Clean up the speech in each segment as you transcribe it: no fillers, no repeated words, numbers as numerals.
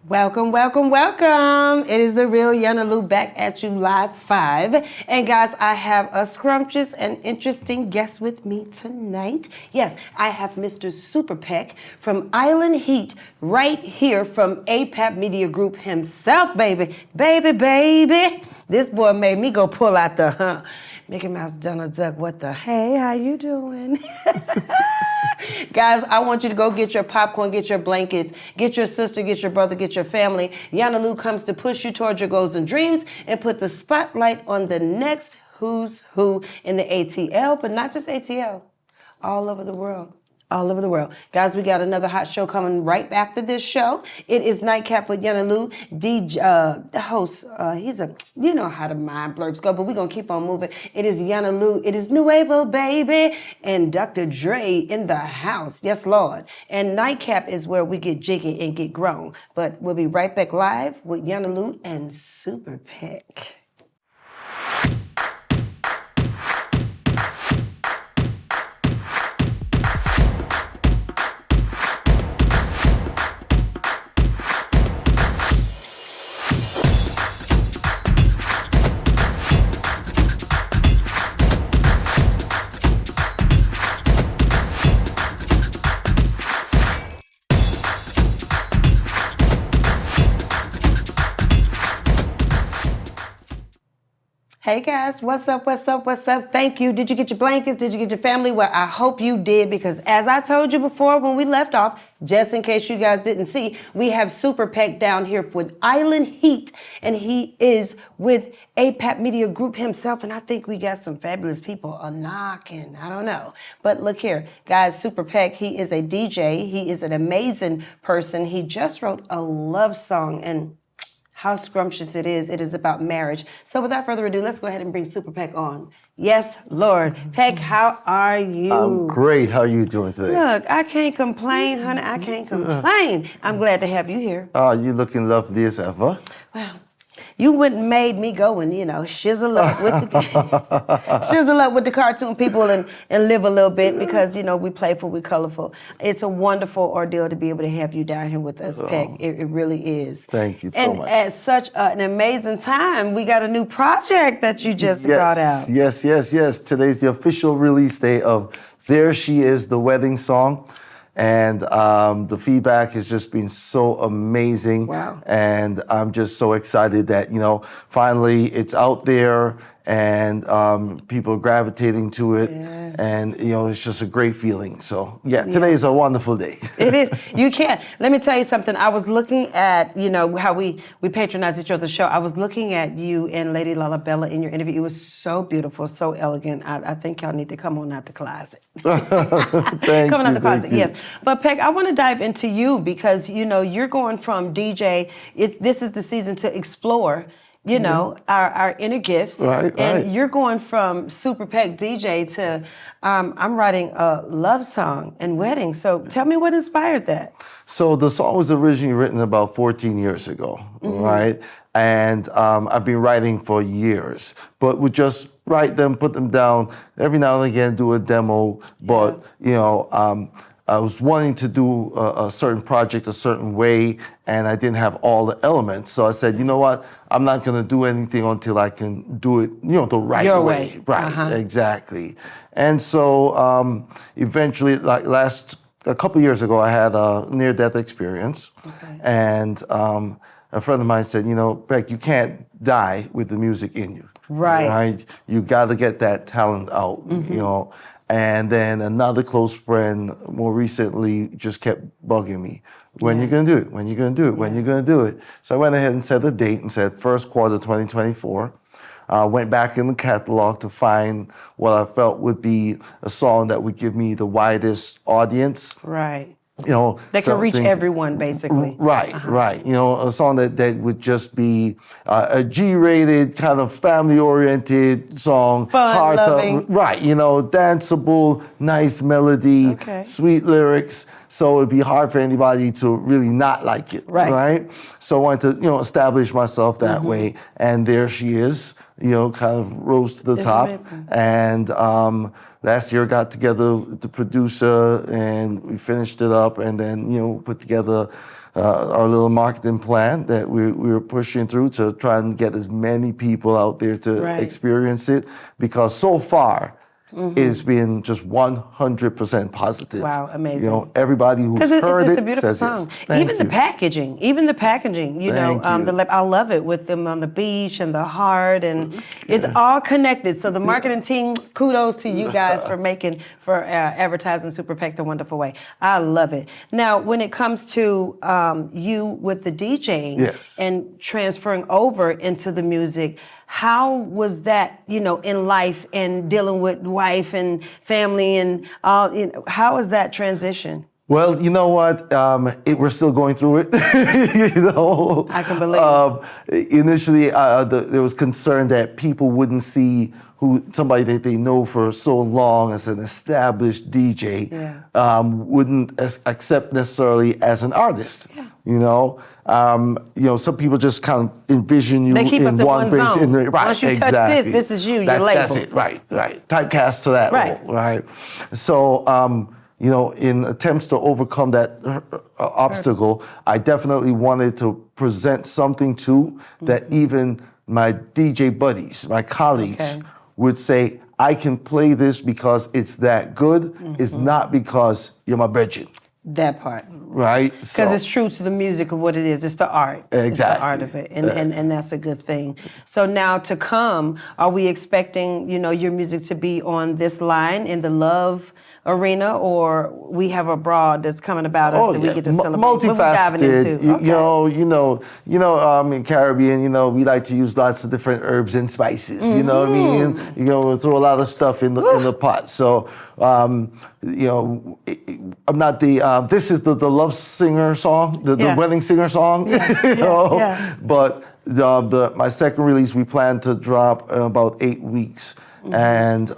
Welcome, welcome, welcome. It is the real YANA back at you live 5. And guys, I have a scrumptious and interesting guest with me tonight. Yes, I have Mr. Superpec from Island Heat right here from APAP Media Group himself, baby. Baby, baby. This boy made me go pull out the Mickey Mouse Donald Duck. What the hey, how you doing? Guys, I want you to go get your popcorn, get your blankets, get your sister, get your brother, get your family. YANA comes to push you towards your goals and dreams and put the spotlight on the next who's who in the ATL, but not just ATL, all over the world. All over the world. Guys, we got another hot show coming right after this show. It is Nightcap with YANA DJ, the host. He's you know how the mind blurbs go, but we're going to keep on moving. It is YANA. It is Nuevo, baby. And Dr. Dre in the house. Yes, Lord. And Nightcap is where we get jiggy and get grown. But we'll be right back live with YANA and Superpec. Hey guys, what's up, what's up, what's up? Thank you. Did you get your blankets? Did you get your family? Well, I hope you did, because as I told you before when we left off, just in case you guys didn't see, we have Superpec down here with Island Heat, and he is with APAP Media Group himself, and I think we got some fabulous people knocking. I don't know. But look here, guys, Superpec, he is a DJ. He is an amazing person. He just wrote a love song, and how scrumptious it is. It is about marriage. So without further ado, let's go ahead and bring Superpec on. Yes, Lord. Peck, how are you? I'm great. How are you doing today? Look, I can't complain, honey. I can't complain. I'm glad to have you here. You looking lovely as ever. Well, you wouldn't made me go and, shizzle up with the shizzle up with the cartoon people and live a little bit, because, we playful, we colorful. It's a wonderful ordeal to be able to have you down here with us, Peck. It really is. Thank you so much. And at such an amazing time, we got a new project that you just brought out. Yes. Today's the official release day of There She Is, the wedding song. And the feedback has just been so amazing. Wow. And I'm just so excited that, finally it's out there and people are gravitating to it. Yeah. And, it's just a great feeling. So, today is a wonderful day. It is. You can't. Let me tell you something. I was looking at, how we patronize each other's show. I was looking at you and Lady Lalabella in your interview. It was so beautiful, so elegant. I think y'all need to come on out the closet. Coming out the closet, yes. But Peck, I want to dive into you because, you're going from DJ. This is the season to explore, our inner gifts. Right. And you're going from Superpec DJ to I'm writing a love song and wedding. So tell me what inspired that. So the song was originally written about 14 years ago, right? And I've been writing for years, but would just write them, put them down, every now and again do a demo. But, I was wanting to do a certain project a certain way, and I didn't have all the elements. So I said, you know what? I'm not going to do anything until I can do it, the right Your way. Right, Uh-huh. exactly. And so eventually, a couple years ago, I had a near-death experience. Okay. And a friend of mine said, Beck, you can't die with the music in you. Right. You got to get that talent out, And then another close friend more recently just kept bugging me. When you going to do it? When you going to do it? When you going to do it? So I went ahead and set a date and said first quarter 2024. Went back in the catalog to find what I felt would be a song that would give me the widest audience. Right. That can reach everyone, basically. Right. A song that would just be a G-rated, kind of family-oriented song. Fun, loving. Danceable, nice melody, Okay. sweet lyrics. So it'd be hard for anybody to really not like it. Right. So I wanted to, establish myself that way. And there she is. Kind of rose to the top. Amazing. And last year got together with the producer and we finished it up and then, put together our little marketing plan that we're pushing through to try and get as many people out there to experience it, because so far it's been just 100% positive. Wow, amazing. You know, everybody who's heard it's it a beautiful says song. yes. Even the packaging, you know, I love it with them on the beach and the heart, and it's all connected. So the marketing team, kudos to you guys for advertising Superpec the wonderful way. I love it. Now, when it comes to you with the DJing and transferring over into the music, how was that, you know, in life and dealing with wife and family and all, you know, how was that transition? Well, you know what? We're still going through it. You know, I can believe. Initially, there was concern that people wouldn't see somebody that they know for so long as an established DJ wouldn't accept necessarily as an artist. Yeah. You know, some people just kind of envision you in one place. Zone. Once you touch this is you. Your label. That's it. Right. Typecast to that role. Right. So. You know, in attempts to overcome that obstacle, I definitely wanted to present something too that even my DJ buddies, my colleagues, would say, I can play this because it's that good. It's not because you're my virgin. That part. Right? Because it's true to the music of what it is. It's the art. Exactly. It's the art of it. And that's a good thing. So now to come, are we expecting, you know, your music to be on this line in the Love arena, or we have a broad that's coming about us that we get to celebrate? Multifaceted. You know, in Caribbean, you know, we like to use lots of different herbs and spices. You know what I mean? You know, we throw a lot of stuff in the pot. So, you know, I'm not the. This is the love singer song, the wedding singer song. But my second release we plan to drop in about 8 weeks, and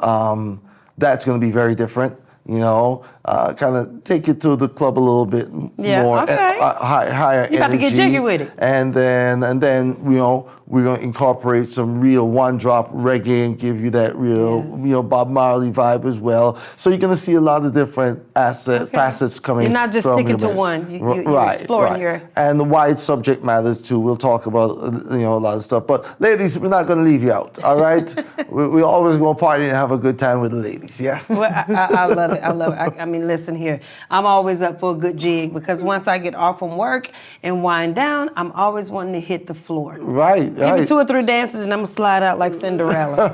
that's going to be very different. You know, kind of take it to the club a little bit more, higher energy. You about to get jiggy with it. And then, you know, we're gonna incorporate some real one-drop reggae and give you that real, you know, Bob Marley vibe as well. So you're gonna see a lot of different facets coming. You're not just sticking to one. You're exploring your. And the wide subject matters too. We'll talk about you know, a lot of stuff. But ladies, we're not gonna leave you out. All right, we're always gonna party and have a good time with the ladies. Yeah. Well, I love it. I love it. I mean, listen here. I'm always up for a good jig because once I get off from work and wind down, I'm always wanting to hit the floor. Right. Give me 2 or 3 dances and I'm gonna slide out like Cinderella.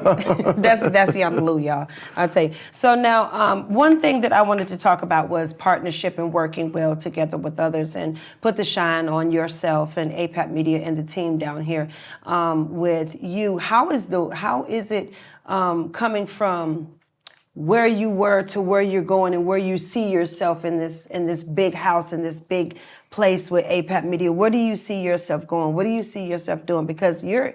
that's YANA Lou, y'all. I'll tell you. So now, one thing that I wanted to talk about was partnership and working well together with others, and put the shine on yourself and APAP Media and the team down here with you. How is it coming from where you were to where you're going, and where you see yourself in this big house, in this big place with APAP Media? Where do you see yourself going? What do you see yourself doing? Because you're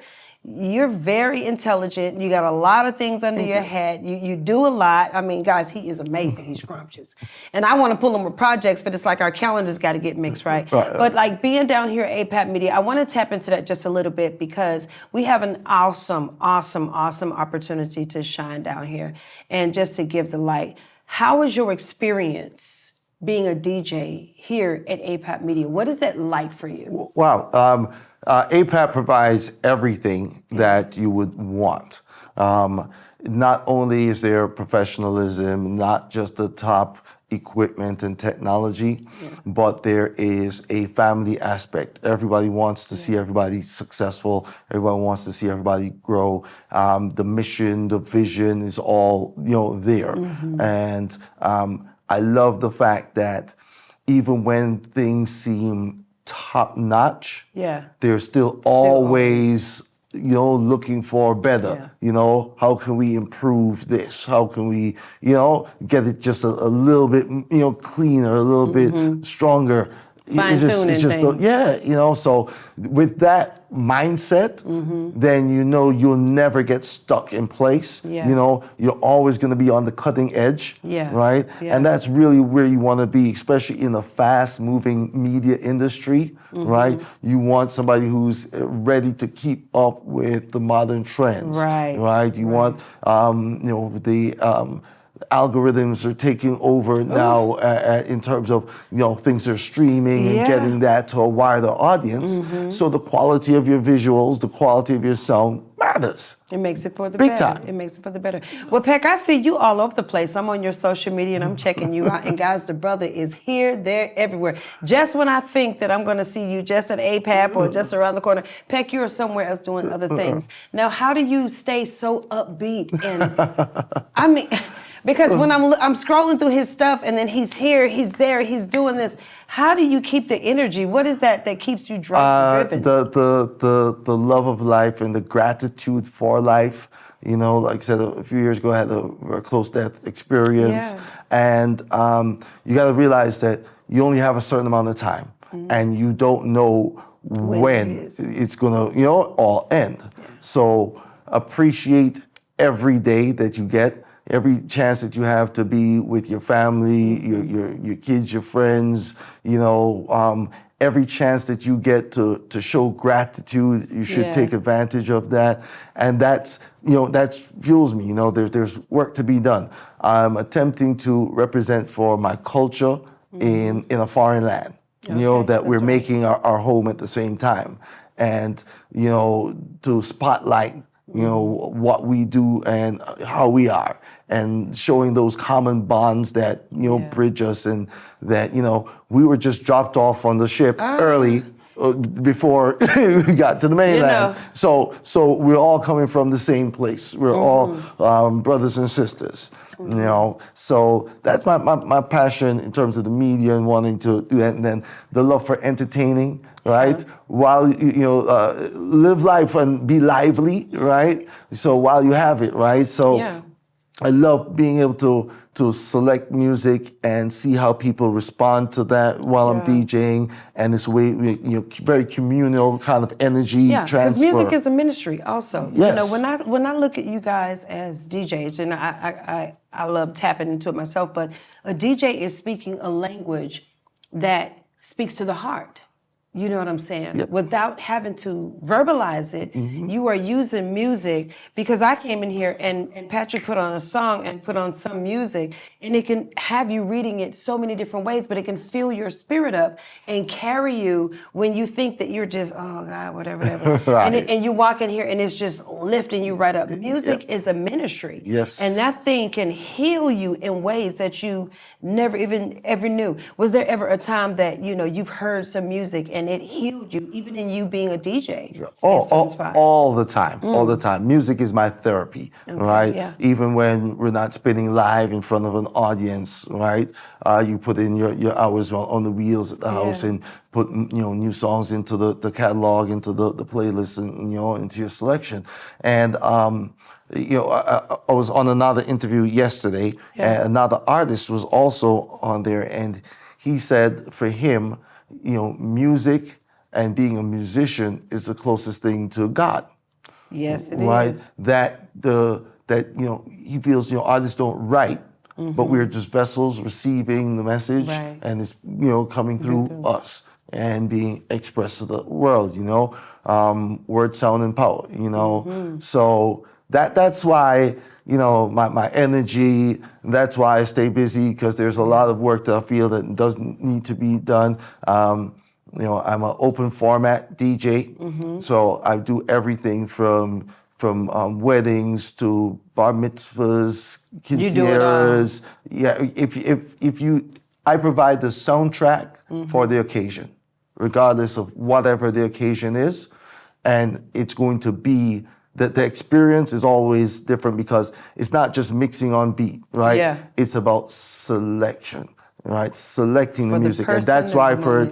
very intelligent. You got a lot of things under your head. You do a lot. I mean, guys, he is amazing. He's scrumptious. And I want to pull him with projects, but it's like our calendars got to get mixed, right? But like being down here at APAP Media, I want to tap into that just a little bit, because we have an awesome opportunity to shine down here and just to give the light. How is your experience being a DJ here at APAP Media? What is that like for you? Wow. APAP provides everything that you would want. Not only is there professionalism, not just the top equipment and technology, but there is a family aspect. Everybody wants to see everybody successful. Everybody wants to see everybody grow. The mission, the vision is all, you know, there. And I love the fact that even when things seem top notch, they're still always, you know, looking for better. You know, how can we improve this? How can we, you know, get it just a little bit, you know, cleaner, a little bit stronger? It's just you know, so with that mindset, then you know you'll never get stuck in place. You know, you're always going to be on the cutting edge, right? And that's really where you want to be, especially in a fast-moving media industry, right? You want somebody who's ready to keep up with the modern trends, right? You want, you know, algorithms are taking over now in terms of things are streaming and getting that to a wider audience. So the quality of your visuals, the quality of your sound matters. It makes it for the Big better. time. It makes it for the better. Well, Peck, I see you all over the place. I'm on your social media and I'm checking you out. And guys, the brother is here, there, everywhere. Just when I think that I'm going to see you just at APAP or just around the corner, Peck, you are somewhere else doing other things. Now, how do you stay so upbeat? And I mean, because when I'm scrolling through his stuff and then he's here, he's there, he's doing this. How do you keep the energy? What is that keeps you driven? The love of life and the gratitude for life. Like I said, a few years ago, I had a close death experience. Yeah. And you got to realize that you only have a certain amount of time. And you don't know when it's going to, all end. Yeah. So appreciate every day that you get. Every chance that you have to be with your family, your kids, your friends, every chance that you get to show gratitude, you should take advantage of that. And that fuels me. There's work to be done. I'm attempting to represent for my culture in a foreign land. That we're making our home at the same time. And, to spotlight what we do and how we are, and showing those common bonds that bridge us, and that we were just dropped off on the ship early before we got to the mainland. So we're all coming from the same place. We're all brothers and sisters. So that's my passion in terms of the media and wanting to do that, and then the love for entertaining. Right, while live life and be lively, right? So while you have it, right? So I love being able to select music and see how people respond to that while I'm DJing, and this way, very communal kind of energy transfer. Because music is a ministry, also. Yes. When I look at you guys as DJs, and I love tapping into it myself, but a DJ is speaking a language that speaks to the heart. You know what I'm saying? Yep. Without having to verbalize it, you are using music, because I came in here and Patrick put on a song and put on some music, and it can have you reading it so many different ways, but it can fill your spirit up and carry you when you think that you're just, oh God, whatever. Right. And you walk in here and it's just lifting you right up. Music is a ministry. Yes. And that thing can heal you in ways that you never even ever knew. Was there ever a time that, you've heard some music and it healed you, even in you being a DJ? All the time, all the time. Music is my therapy, right? Yeah. Even when we're not spinning live in front of an audience, right? You put in your hours on the wheels at the house and put new songs into the catalog, into the playlist, and into your selection. And I was on another interview yesterday, and another artist was also on there, and he said for him, music and being a musician is the closest thing to God. Yes, it right? is. That he feels artists don't write, but we're just vessels receiving the message, and it's coming through us and being expressed to the world. Word, sound, and power. So that's why. My energy, that's why I stay busy, because there's a lot of work that I feel that doesn't need to be done. I'm an open format DJ, so I do everything from weddings to bar mitzvahs, quinceañeras. Yeah, I provide the soundtrack for the occasion, regardless of whatever the occasion is, and it's going to be. The experience is always different, because it's not just mixing on beat, right? Yeah. It's about selection, right? Selecting the music. And that's why for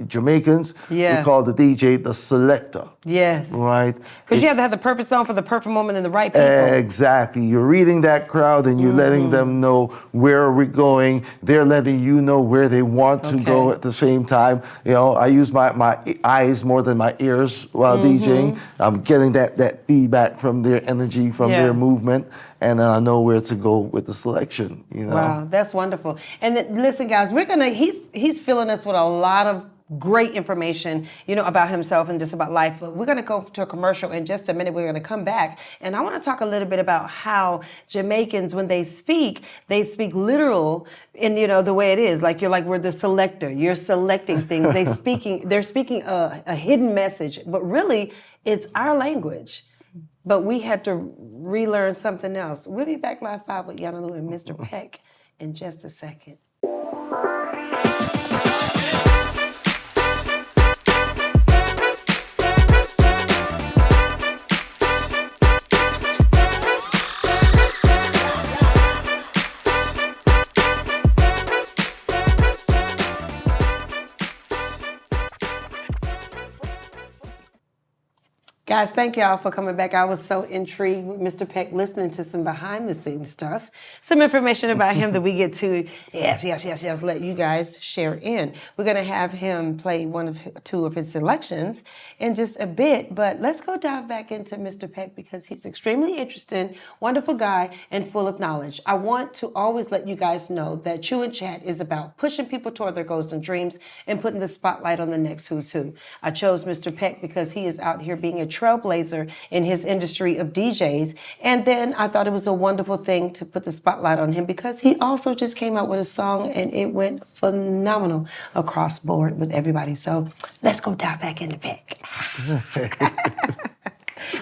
Jamaicans, we call the DJ the selector. Yes. Right? Because you have to have the perfect song for the perfect moment and the right people. Exactly. You're reading that crowd and you're letting them know where we're going. They're letting you know where they want to go at the same time. I use my eyes more than my ears while DJing. I'm getting that feedback from their energy, from their movement, and then I know where to go with the selection. Wow, that's wonderful. And listen, guys, he's filling us with a lot of great information, about himself and just about life. But we're going to go to a commercial in just a minute. We're going to come back. And I want to talk a little bit about how Jamaicans, when they speak literal in, the way it is. Like we're the selector. You're selecting things. They're speaking a hidden message, but really it's our language. But we had to relearn something else. We'll be back live 5 with YANA Lou and Mr. Peck in just a second. Guys, thank y'all for coming back. I was so intrigued with Mr. Peck, listening to some behind-the-scenes stuff, some information about him that we get to, yes, let you guys share in. We're going to have him play two of his selections in just a bit, but let's go dive back into Mr. Peck because he's extremely interesting, wonderful guy, and full of knowledge. I want to always let you guys know that Chew and Chat is about pushing people toward their goals and dreams and putting the spotlight on the next who's who. I chose Mr. Peck because he is out here being a trailblazer in his industry of DJs. And then I thought it was a wonderful thing to put the spotlight on him because he also just came out with a song and it went phenomenal across board with everybody. So let's go dive back into Peck.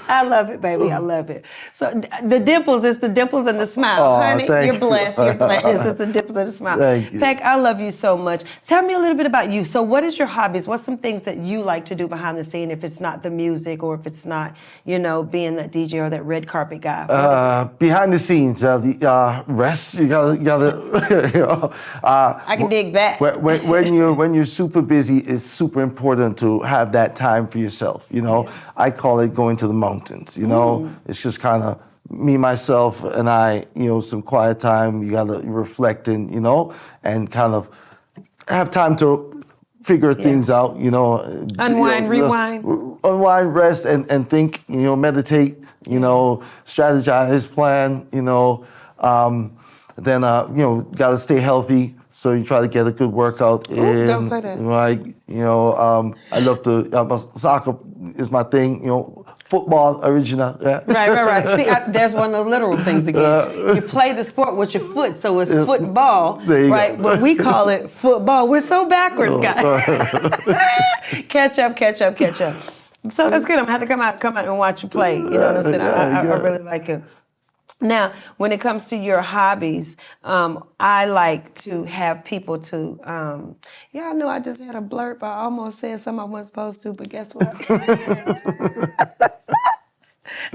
I love it, baby. I love it. So the dimples, it's the dimples and the smile. Honey, you're blessed. You're blessed. It's the dimples and the smile. Thank you. Peck, I love you so much. Tell me a little bit about you. So what is your hobbies? What's some things that you like to do behind the scene if it's not the music or if it's not, being that DJ or that red carpet guy? Behind the scenes, the rest, you gotta I can dig that. When you're super busy, it's super important to have that time for yourself. I call it going to the mountains. It's just kind of me, myself, and I. Some quiet time. You gotta reflect and kind of have time to figure things out. Unwind, rewind. Unwind, rest, and think. Meditate. Strategize, plan. Then gotta stay healthy. So you try to get a good workout in. Ooh, don't say that. Right. I love to. Soccer is my thing. Football original. Yeah. Right. See, there's one of those literal things again. You play the sport with your foot, so it's football, right? Go. But we call it football. We're so backwards, guys. Catch up. So that's good. I'm gonna have to come out and watch you play. You know what I'm saying? I really like it. Now, when it comes to your hobbies, I like to have people to, I know I just had a blurb. I almost said something I wasn't supposed to, but guess what?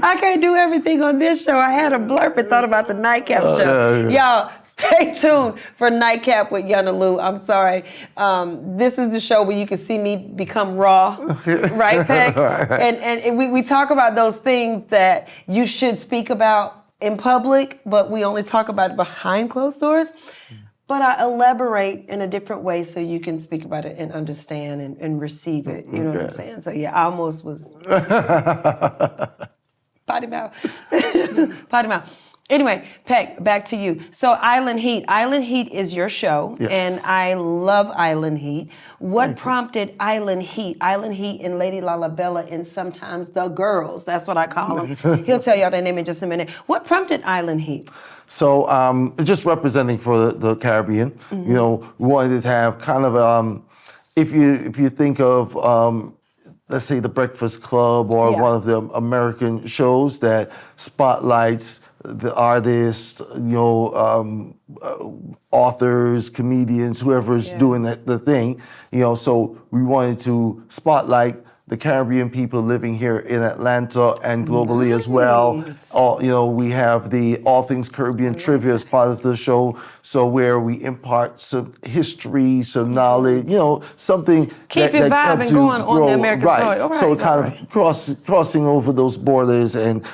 I can't do everything on this show. I had a blurb and thought about the Nightcap show. Y'all, stay tuned for Nightcap with YANA Lou. I'm sorry. This is the show where you can see me become raw, right, Peck? And we talk about those things that you should speak about in public, but we only talk about it behind closed doors. But I elaborate in a different way so you can speak about it and understand and receive it. You know what I'm saying? So yeah, I almost was potty mouth. Potty mouth. Anyway, Peck, back to you. So Island Heat. Island Heat is your show, and I love Island Heat. What prompted Island Heat? Island Heat and Lady Lalabella and sometimes the girls. That's what I call them. He'll tell y'all their name in just a minute. What prompted Island Heat? So just representing for the Caribbean, we wanted to have kind of, if you think of, let's say The Breakfast Club or one of the American shows that spotlights the artists, authors, comedians, whoever's doing the thing, so we wanted to spotlight the Caribbean people living here in Atlanta and globally as well. We have the All Things Caribbean Trivia as part of the show, so where we impart some history, some knowledge, something Keep that it vibe helps and you going on grow. the American Right. Soil. All right, So kind of crossing over those borders and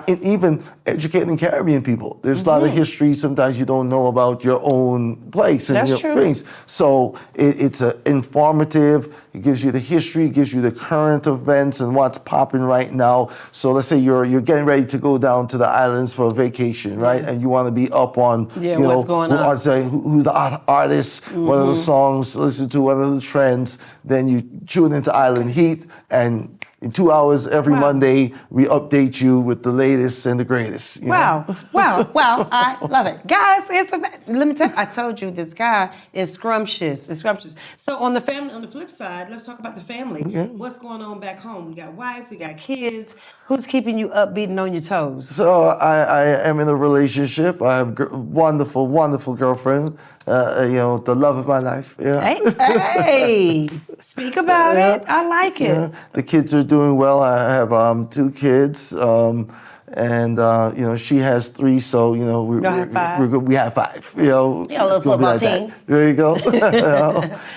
even educating Caribbean people. There's a lot of history sometimes you don't know about your own place and That's your true. things. So it's informative. It gives you the history, it gives you the current events and what's popping right now. So let's say you're getting ready to go down to the islands for a vacation, right? And you want to be up on what's going on. who's the artists, what are the songs to listen to, what are the trends. Then you tune into Island Heat, and in 2 hours every Monday, we update you with the latest and the greatest. You know? Wow, I love it. Guys, let me tell you, I told you this guy is scrumptious. So on the flip side, let's talk about the family. What's going on back home? We got wife, we got kids. Who's keeping you upbeat and on your toes? So I am in a relationship. I have a wonderful, wonderful girlfriend. The love of my life. Yeah. Hey, speak about it. I like it. Yeah. The kids are doing well. I have 2 kids, and she has 3. So we're good. We have 5. Yeah, a little football team. There you go.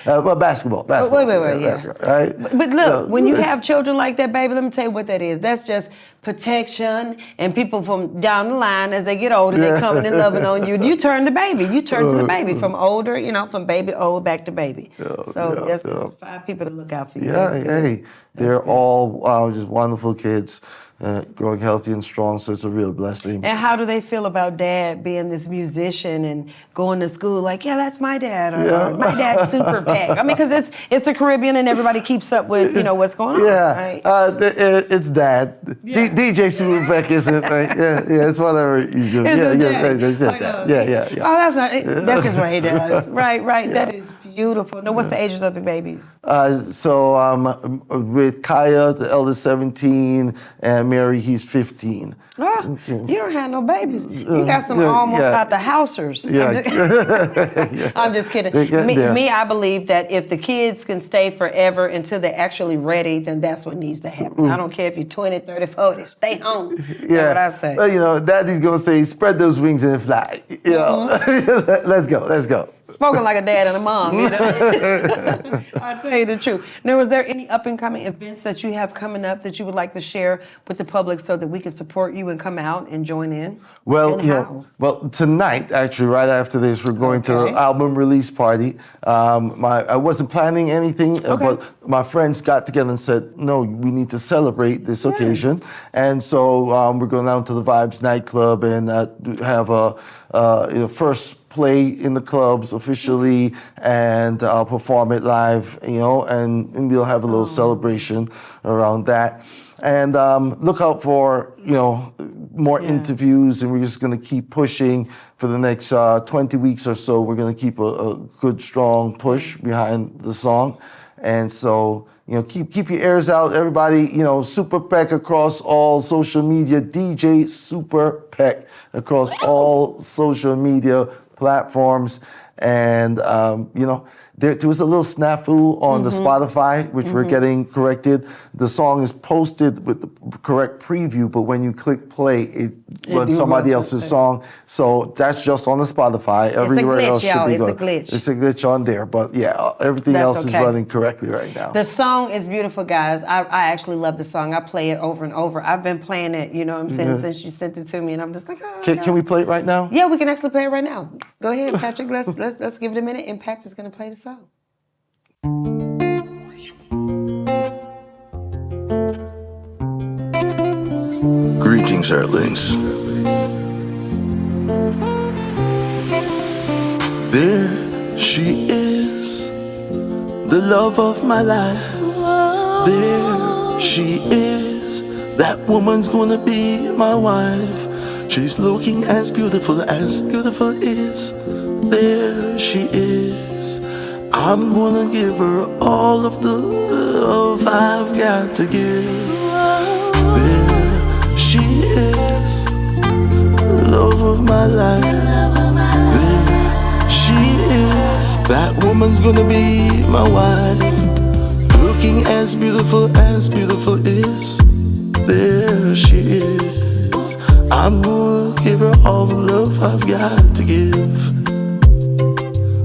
But basketball. Wait. Basketball, right? But look, when you have children like that, baby, let me tell you what that is. That's just protection, and people from down the line, as they get older, they coming and loving on you. You turn the baby. You turn to the baby from older, from baby old back to baby. There's 5 people to look out for you. Yeah, they're all just wonderful kids. Growing healthy and strong, so it's a real blessing. And how do they feel about dad being this musician and going to school like, that's my dad, or my dad's Superpec? I mean, because it's the Caribbean and everybody keeps up with, what's going on, right? It's dad. DJ Superpec isn't, it's whatever he's doing. That's just what he does. Right, that is beautiful. Now, what's the ages of the babies? With Kaya, the eldest 17, and Mary, he's 15. You don't have no babies. You got some almost out the housers. I'm just kidding. Me, I believe that if the kids can stay forever until they're actually ready, then that's what needs to happen. I don't care if you're 20, 30, 40. Stay home. That's what I say. Well, Daddy's going to say, spread those wings and fly. Let's go. Spoken like a dad and a mom, I'll tell you the truth. Now, is there any up-and-coming events that you have coming up that you would like to share with the public so that we can support you and come out and join in? Well, tonight, actually, right after this, we're going to the album release party. I wasn't planning anything, but my friends got together and said, no, we need to celebrate this occasion. And so we're going down to the Vibes nightclub and have a first play in the clubs officially, and I'll perform it live, and we'll have a little celebration around that. And look out for, more interviews, and we're just going to keep pushing for the next 20 weeks or so. We're going to keep a good, strong push behind the song. And so, keep your ears out, everybody. Superpec across all social media, DJ Superpec across all social media platforms. And, there was a little snafu on the Spotify, which we're getting corrected. The song is posted with the correct preview, but when you click play, it runs somebody else's song. So that's just on the Spotify. Everywhere else should be good. It's a glitch on there, but everything else is running correctly right now. The song is beautiful, guys. I actually love the song. I play it over and over. I've been playing it, since you sent it to me, and I'm just like, Can we play it right now? Yeah, we can actually play it right now. Go ahead, Patrick. Let's give it a minute. Impact is going to play the song. Greetings, Earthlings. There she is, the love of my life. There she is, that woman's gonna be my wife. She's looking as beautiful is. There she is, I'm gonna give her all of the love I've got to give. There she is, the love of my life. There she is, that woman's gonna be my wife. Looking as beautiful is. There she is, I'm gonna give her all the love I've got to give.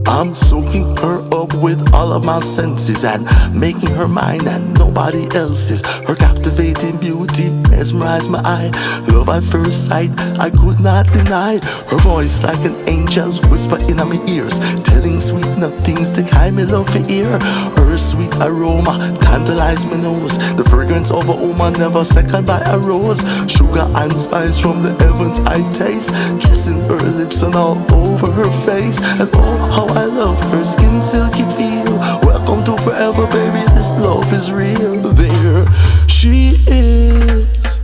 I'm soaking her up with all of my senses and making her mine, and no nobody else's. Her captivating beauty mesmerized my eye. Love at first sight, I could not deny. Her voice like an angel's whisper in my ears, telling sweet nothings the kind me love to hear. Her sweet aroma tantalized my nose. The fragrance of a woman never second by a rose. Sugar and spice from the heavens I taste, kissing her lips and all over her face. And oh, how I love her skin silky feel. Welcome to forever, baby, this love is real. There she is,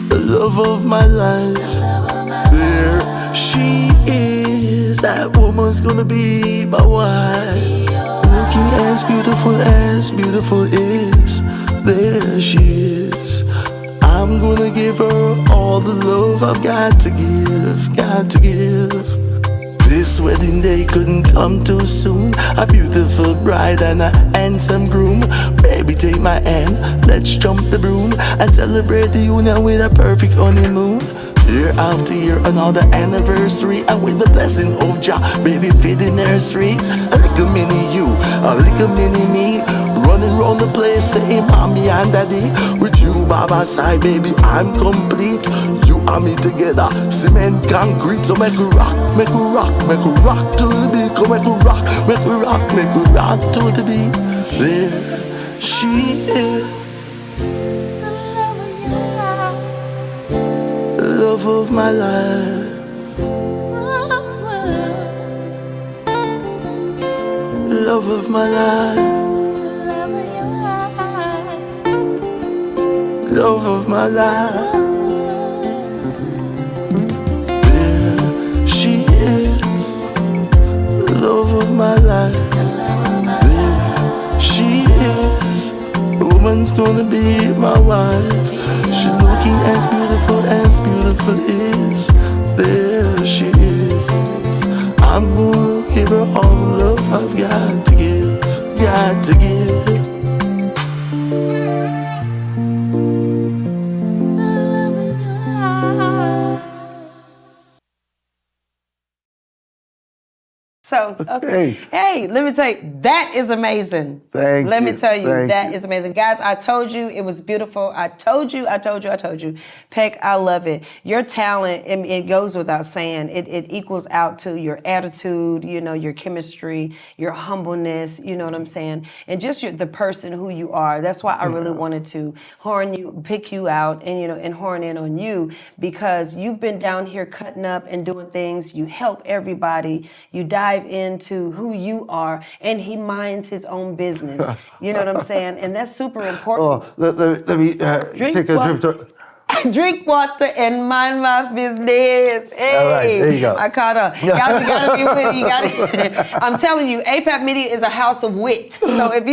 the love of my life. There she is, that woman's gonna be my wife. Looking as beautiful is. There she is, I'm gonna give her all the love I've got to give. This wedding day couldn't come too soon. A beautiful bride and a handsome groom. Baby, take my hand, let's jump the broom and celebrate the union with a perfect honeymoon. Year after year, another anniversary, and with the blessing of Jah, baby, feed the nursery. A little mini you, a little mini me, running round the place saying mommy and daddy. With you by my side, baby, I'm complete. You and me together, cement, concrete. So make we rock, make we rock, make we rock to the beat. Come make we rock, make we rock, make we rock to the beat. There she is, love of my life. Love of my life. Love of my life. There she is, the love of my life. There she is, the woman's gonna be my wife. She's looking as beautiful is. There she is, I'm gonna give her all the love I've got to give. So, okay. Hey, let me tell you, that is amazing. Let me tell you, that is amazing. Guys, I told you it was beautiful. I told you. Peck, I love it. Your talent, it goes without saying. It equals out to your attitude, your chemistry, your humbleness, you know what I'm saying? And just the person who you are. That's why I really wanted to pick you out and horn in on you, because you've been down here cutting up and doing things. You help everybody. You dive into who you are, and he minds his own business. You know what I'm saying? And that's super important. Let me take a drip. Drink water and mind my business. Hey, all right, there you go. I caught her. Guys, you gotta be with you. I'm telling you, APAP Media is a house of wit. So if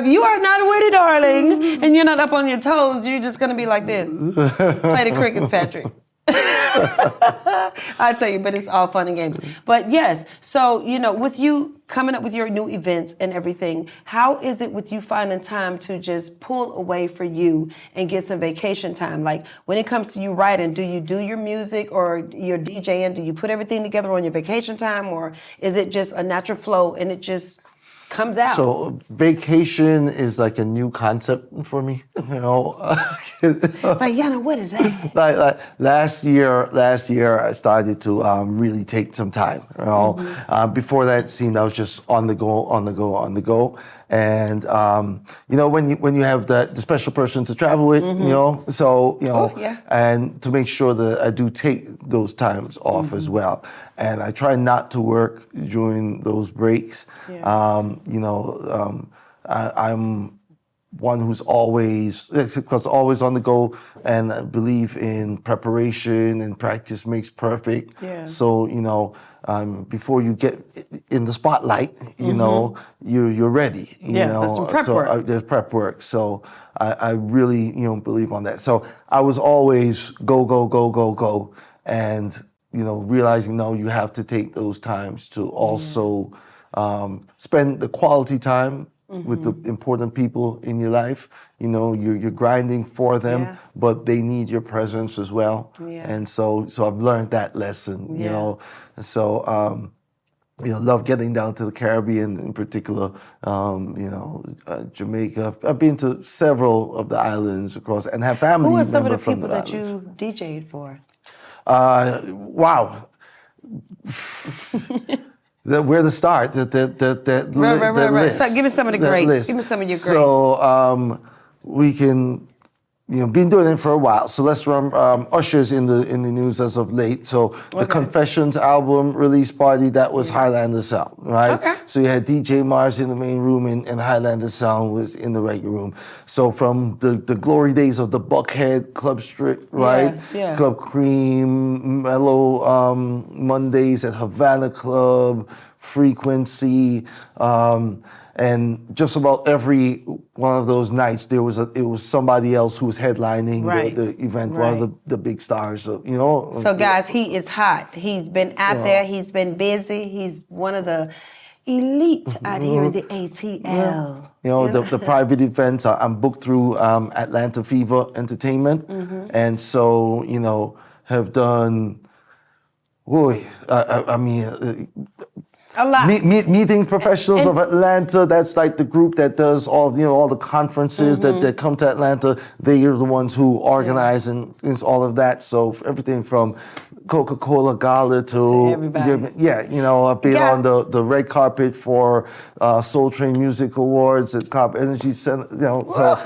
you are not witty, darling, and you're not up on your toes, you're just gonna be like this. Play the crickets, Patrick. I tell you, but it's all fun and games. But yes, so, with you coming up with your new events and everything, how is it with you finding time to just pull away for you and get some vacation time? Like, when it comes to you writing, do you do your music or your DJing? Do you put everything together on your vacation time, or is it just a natural flow and it just comes out? So vacation is like a new concept for me, Like, Yana, what is that? like last year I started to really take some time. Before that, it seemed I was just on the go. And when you have the special person to travel with, and to make sure that I do take those times off as well. And I try not to work during those breaks. Yeah. I'm one who's always on the go, and I believe in preparation, and practice makes perfect. Yeah. So, before you get in the spotlight, you're ready. There's some prep work. There's prep work. So I really, believe on that. So I was always go, and realizing you have to take those times to also spend the quality time with the important people in your life. You're grinding for them, but they need your presence as well. Yeah. And so I've learned that lesson. So love getting down to the Caribbean, in particular, Jamaica. I've been to several of the islands across, and have family Who are some of members the from the people that islands. you DJ'd for? Wow. Where to start? The Right. list. So give me some of the that greats. list. Give me some of your greats. So we can. Been doing it for a while. So let's run Usher's in the news as of late. So the Confessions album release party, that was Highlander Sound, right? Okay. So you had DJ Mars in the main room, and Highlander Sound was in the regular room. So from the glory days of the Buckhead Club Strip, right? Yeah. Club Cream, Mellow Mondays at Havana Club, Frequency. And just about every one of those nights, it was somebody else who was headlining the event, one of the big stars. So, So guys, he is hot. He's been out there. He's been busy. He's one of the elite out here in the ATL. The private events. I'm booked through Atlanta Fever Entertainment, and so have done. Boy, I mean. A lot. Meeting Professionals of Atlanta, that's like the group that does all the conferences that come to Atlanta. They are the ones who organize and is all of that. So everything from Coca-Cola Gala to everybody. I've been on the red carpet for Soul Train Music Awards at Cop Energy Center. So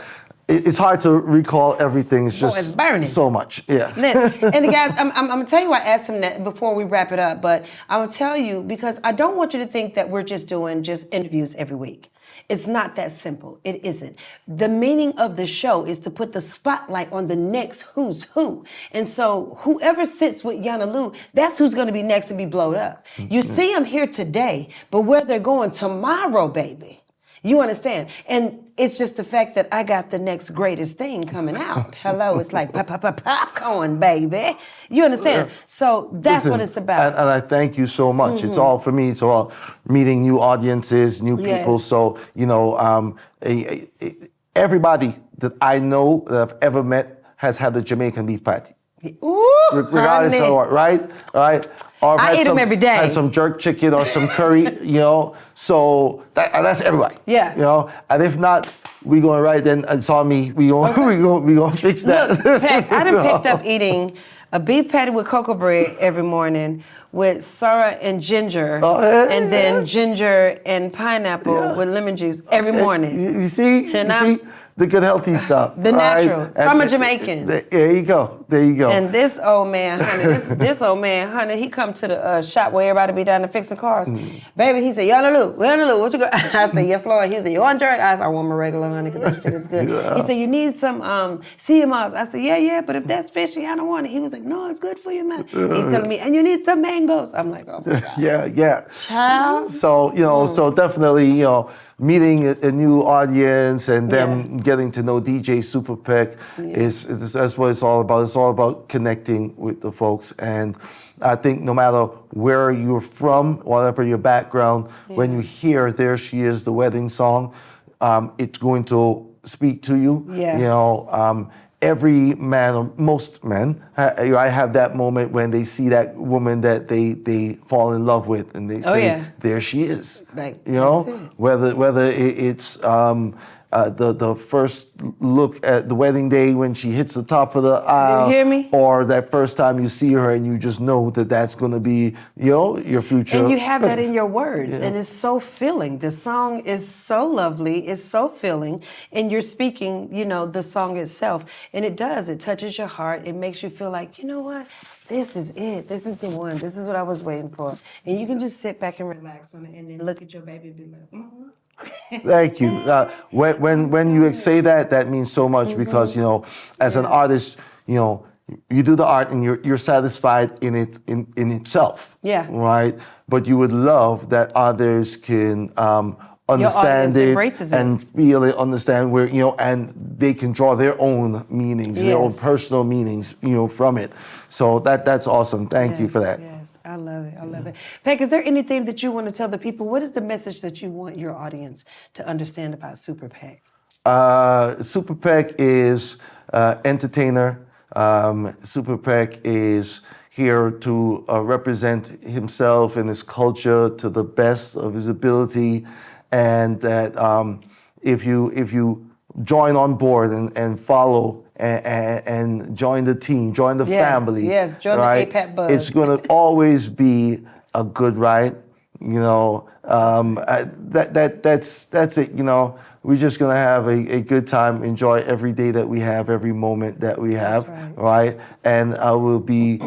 it's hard to recall everything. It's just it's burning. so much. Yeah. And the guys, I'm gonna tell you why I asked him that before we wrap it up, but I'm gonna tell you because I don't want you to think that we're just doing interviews every week. It's not that simple. It isn't. The meaning of the show is to put the spotlight on the next who's who. And so whoever sits with YANA Lou, that's who's gonna be next to be blowed up. You see them here today, but where they're going tomorrow, baby. You understand? And it's just the fact that I got the next greatest thing coming out. Hello, it's like popcorn, baby. You understand? So that's what it's about. And I thank you so much. It's all for me. It's all meeting new audiences, new people. Yes. So, everybody that I know that I've ever met has had the Jamaican beef patty. Ooh, Regardless honey. of what, right? Or I eat them every day. Had some jerk chicken or some curry, So that's everybody. Yeah. And if not, we going right then. It's on me. We gonna fix that. Look, Peck, I done picked up eating a beef patty with cocoa bread every morning with sorrel and ginger, and then ginger and pineapple with lemon juice every morning. You see? The good healthy stuff. The natural, from a Jamaican. There you go. And this old man, honey, he come to the shop where everybody be down there fixing cars. Baby, he said, YANA Lou, what you got? I said, yes, Lord. He said, you want jerk? I said, I want my regular, honey, because that shit is good. He said, you need some CMRs. I said, yeah, but if that's fishy, I don't want it. He was like, no, it's good for you, man. He's telling me, and you need some mangoes. I'm like, oh, my God. Yeah. Child. So, so definitely, meeting a new audience and them getting to know DJ Superpec is that's what it's all about. It's all about connecting with the folks. And I think no matter where you're from, whatever your background, when you hear There She Is, the wedding song, it's going to speak to you. Yeah. Every man, or most men, I have that moment when they see that woman that they fall in love with, and they say, "There she is." Right. Whether it's the first look at the wedding day when she hits the top of the aisle, you hear me? Or that first time you see her and you just know that that's going to be your future. And you have that in your words, and it's so filling. The song is so lovely, it's so filling, and you're speaking, the song itself, and it does. It touches your heart. It makes you feel like, you know what? This is it. This is the one. This is what I was waiting for. And you can just sit back and relax on it, and then look at your baby and be like, Thank you. When you say that, that means so much because as an artist, you do the art and you're satisfied in it in itself. Yeah. Right. But you would love that others can understand it and feel it, understand where and they can draw their own meanings, their own personal meanings, from it. So that's awesome. Thank you for that. Yes. I love it. Peck, is there anything that you want to tell the people? What is the message that you want your audience to understand about Superpec? Superpec is entertainer. Superpec is here to represent himself and his culture to the best of his ability, and that if you join on board and follow and join the team, join the family, yes, join the right? APAT buzz. It's going to always be a good ride. You know, that's it. You know, we're just gonna have a good time, enjoy every day that we have, every moment that we have, right? And I will be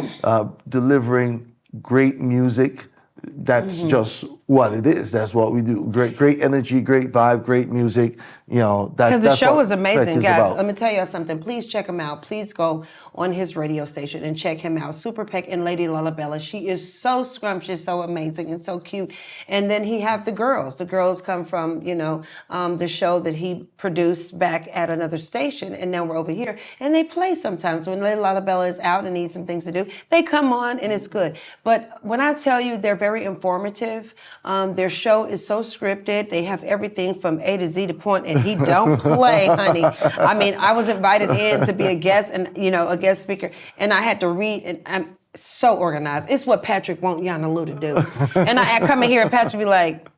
delivering great music. That's just what it is. That's what we do. Great energy, great vibe, great music. You know, because the show what is amazing, Superpec is guys. about. Let me tell you something. Please check him out. Please go on his radio station and check him out. Superpec and Lady Lalabella. She is so scrumptious, so amazing, and so cute. And then he have the girls. The girls come from the show that he produced back at another station, and now we're over here. And they play sometimes when Lady Lalabella is out and needs some things to do. They come on and it's good. But when I tell you they're very informative, their show is so scripted. They have everything from A to Z to point, and he don't play, honey. I mean, I was invited in to be a guest and a guest speaker, and I had to read, and I'm so organized. It's what Patrick want YANA Lou to do. And I come in here and Patrick be like,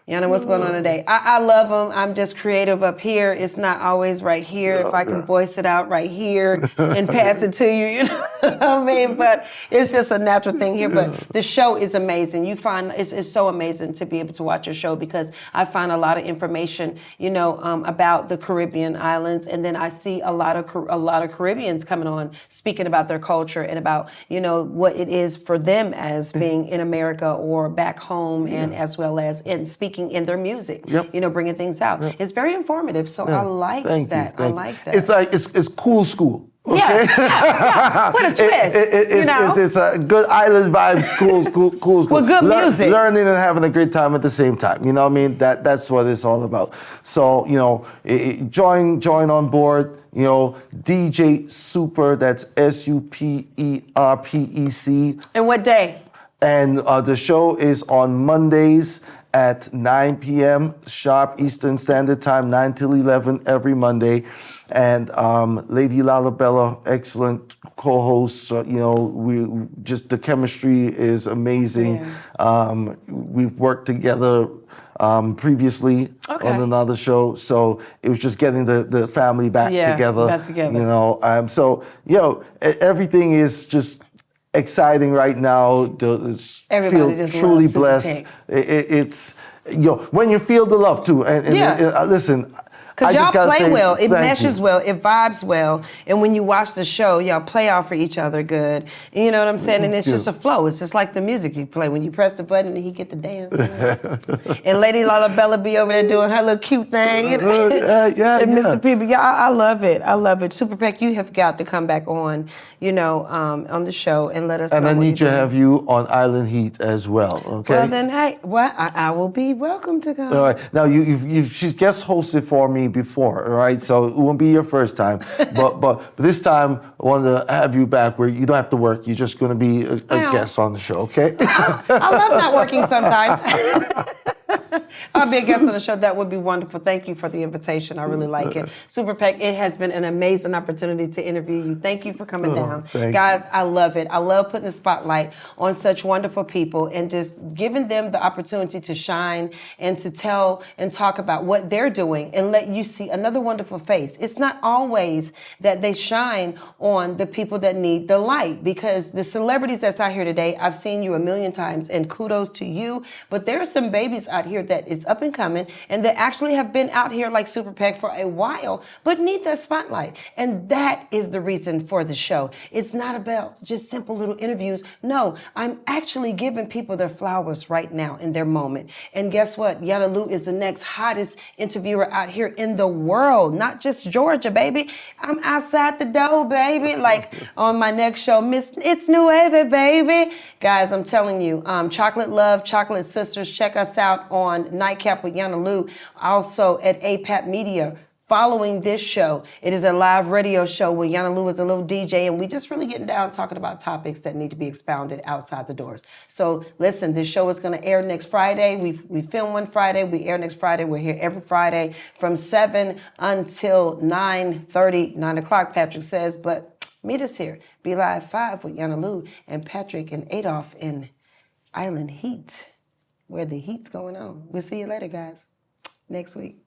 Yana, what's going on today? I love them. I'm just creative up here. It's not always right here. If I can voice it out right here and pass it to you, you know what I mean? But it's just a natural thing here. But the show is amazing. You find it's so amazing to be able to watch your show, because I find a lot of information, about the Caribbean islands, and then I see a lot of Caribbeans coming on speaking about their culture and about what it is for them as being in America or back home, and as well as in speaking in their music, bringing things out. It's very informative, so I like that. I like that. It's like it's cool school. Okay? Yeah. What a twist. It's a good island vibe, cool school. With good music. Learning and having a great time at the same time. You know what I mean? That's what it's all about. So, join on board, DJ Super, that's SUPERPEC. And what day? And the show is on Mondays at 9 p.m. sharp Eastern Standard Time, 9 till 11 every Monday. And Lady Lalabella, excellent co-host. The chemistry is amazing. Yeah. We've worked together previously on another show, so it was just getting the family back together. Everything is just exciting right now. Everybody just truly loves blessed. It's when you feel the love too. And listen. Because y'all play well, it meshes well, it vibes well, and when you watch the show, y'all play off for each other good. You know what I'm saying? And it's just a flow. It's just like the music you play. When you press the button, and he get the dance. And Lady Lalabella be over there doing her little cute thing. And Mr. Peeble, I love it. I love it. Superpec, you have got to come back on, on the show and let us know. And I need to have you on Island Heat as well, okay? Well, then, hey, I will be welcome to come. All right. Now, she's guest hosted for me before, all right? So it won't be your first time. but this time, I wanted to have you back where you don't have to work. You're just going to be a guest on the show, okay? I love not working sometimes. I'll be a guest on the show. That would be wonderful. Thank you for the invitation. I really like it. Superpec, it has been an amazing opportunity to interview you. Thank you for coming down. Guys, I love it. I love putting the spotlight on such wonderful people and just giving them the opportunity to shine and to tell and talk about what they're doing and let you see another wonderful face. It's not always that they shine on the people that need the light, because the celebrities that's out here today, I've seen you a million times, and kudos to you, but there are some babies out here that is up and coming and that actually have been out here like Superpec for a while, but need that spotlight. And that is the reason for the show. It's not about just simple little interviews. No, I'm actually giving people their flowers right now in their moment. And guess what? YANA Lou is the next hottest interviewer out here in the world, not just Georgia, baby. I'm outside the door, baby. Like on my next show, It's Nueve, baby. Guys, I'm telling you, Chocolate Love, Chocolate Sisters, check us out on Nightcap with YANA Lou, also at APAT Media. Following this show, it is a live radio show where YANA Lou is a little DJ, and we just really getting down talking about topics that need to be expounded outside the doors. So listen, this show is going to air next Friday. We film one Friday, we air next Friday. We're here every Friday from 7 until 9:30, 9 o'clock, Patrick says, but Meet us here. Be Live 5 with Yana Lou and Patrick and Adolph in Island Heat, where the heat's going on. We'll see you later, guys. Next week.